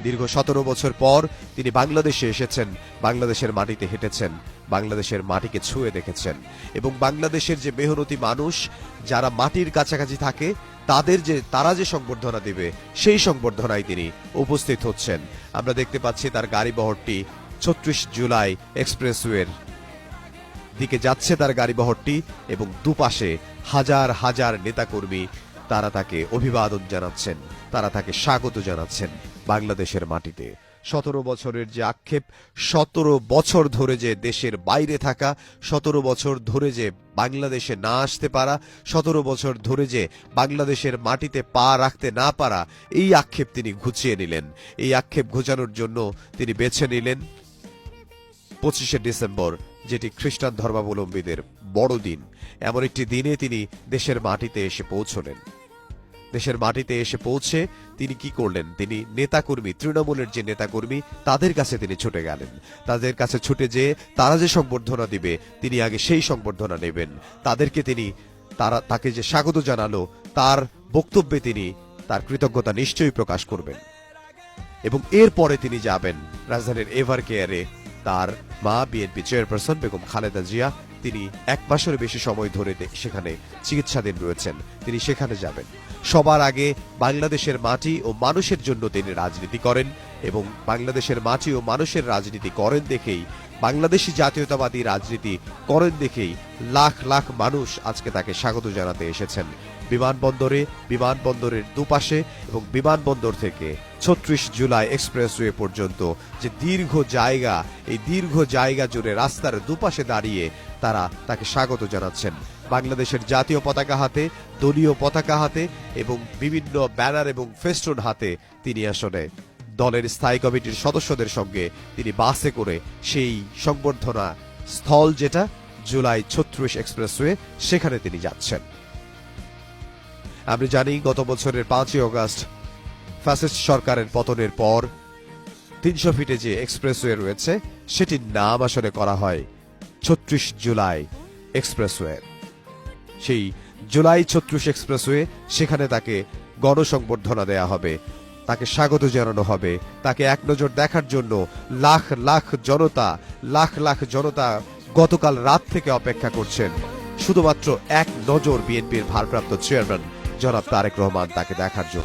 দীর্ঘ 17 বছর পর তিনি বাংলাদেশে এসেছেন, বাংলাদেশের মাটিতে হেঁটেছেন, বাংলাদেশের মাটিকে ছুঁয়ে দেখেছেন এবং বাংলাদেশের যে মেহনতি মানুষ যারা মাটির কাছাকাছি থাকে তারা যে সংবর্ধনা দিবে সেই সংবর্ধনায় তিনি উপস্থিত হচ্ছেন। আমরা দেখতে পাচ্ছি তার গাড়িবহরটি ৩৬ জুলাই এক্সপ্রেসওয়ের দিকে যাচ্ছে তার গাড়িবহরটি এবং দুপাশে হাজার হাজার নেতাকর্মী তারা তাকে অভিবাদন জানাচ্ছেন, তারা তাকে স্বাগত জানাচ্ছেন বাংলাদেশের মাটিতে। 17 বছরের যে আক্ষেপ, 17 বছর ধরে যে দেশের বাইরে থাকা, 17 বছর ধরে যে বাংলাদেশে না আসতে পারা, 17 বছর ধরে যে বাংলাদেশের মাটিতে পা রাখতে না পারা, এই আক্ষেপ তিনি ঘুচিয়ে নিলেন। এই আক্ষেপ ঘোচানোর জন্য তিনি বেছে নিলেন 25শে ডিসেম্বর, যেটি খ্রিস্টান ধর্মাবলম্বীদের বড়দিন। এমন একটি দিনে তিনি দেশের মাটিতে এসে পৌঁছলেন। দেশের মাটিতে এসে পৌঁছে তিনি কি করলেন? তিনি নেতাকর্মী, তৃণমূলের যে নেতাকর্মী তাদের কাছে তিনি ছুটে গেলেন। তাদের কাছে ছুটে যেয়ে তারা যে সংবর্ধনা দিবে তিনি আগে সেই সংবর্ধনা নেবেন। তাকে যে স্বাগত জানালো তার বক্তব্যে তিনি তার কৃতজ্ঞতা নিশ্চয়ই প্রকাশ করবেন এবং এরপরে তিনি যাবেন রাজধানীর এভার কেয়ারে। তার মা বিএনপি চেয়ারপারসন বেগম খালেদা জিয়া, তিনি 1 মাসের বেশি সময় ধরে সেখানে চিকিৎসাধীন রয়েছেন, তিনি সেখানে যাবেন। সবার আগে বাংলাদেশের মাটি ও মানুষের জন্য তিনি রাজনীতি করেন এবং বাংলাদেশের মাটি ও মানুষের রাজনীতি করেন দেখেই, বাংলাদেশি জাতীয়তাবাদী রাজনীতি করেন দেখেই লাখ লাখ মানুষ আজকে তাকে স্বাগত জানাতে এসেছেন বিমানবন্দরের দুপাশে এবং বিমানবন্দর থেকে ৩৬ জুলাই এক্সপ্রেসওয়ে পর্যন্ত যে দীর্ঘ জায়গা, এই দীর্ঘ জায়গা জুড়ে রাস্তার দুপাশে দাঁড়িয়ে তারা তাকে স্বাগত জানাচ্ছেন। বাংলাদেশের জাতীয় পতাকা হাতে, দলীয় পতাকা হাতে এবং বিভিন্ন ব্যানার এবং ফেস্টুন হাতে তিনি আসলে দলের স্থায়ী কমিটির সদস্যদের সঙ্গে তিনি বাসে করে সেই সংবর্ধনা স্থল যেটা জুলাই ৩৬ এক্সপ্রেসওয়ে, সেখানে তিনি যাচ্ছেন। আমরা জানি গত বছরের 5ই অগাস্ট ফ্যাসিস্ট সরকারের পতনের পর 300 ফিটে যে এক্সপ্রেসওয়ে রয়েছে সেটির নাম আসলে করা হয় ৩৬ জুলাই এক্সপ্রেসওয়ে। সেই জুলাই ৩৬ এক্সপ্রেসওয়ে, সেখানে তাকে গণসংবর্ধনা দেয়া হবে, তাকে স্বাগত জানানো হবে। তাকে এক নজর দেখার জন্য লাখ লাখ জনতা গতকাল রাত থেকে অপেক্ষা করছেন শুধুমাত্র এক নজর বিএনপির ভারপ্রাপ্ত চেয়ারম্যান জনাব তারেক রহমান তাকে দেখার জন্য।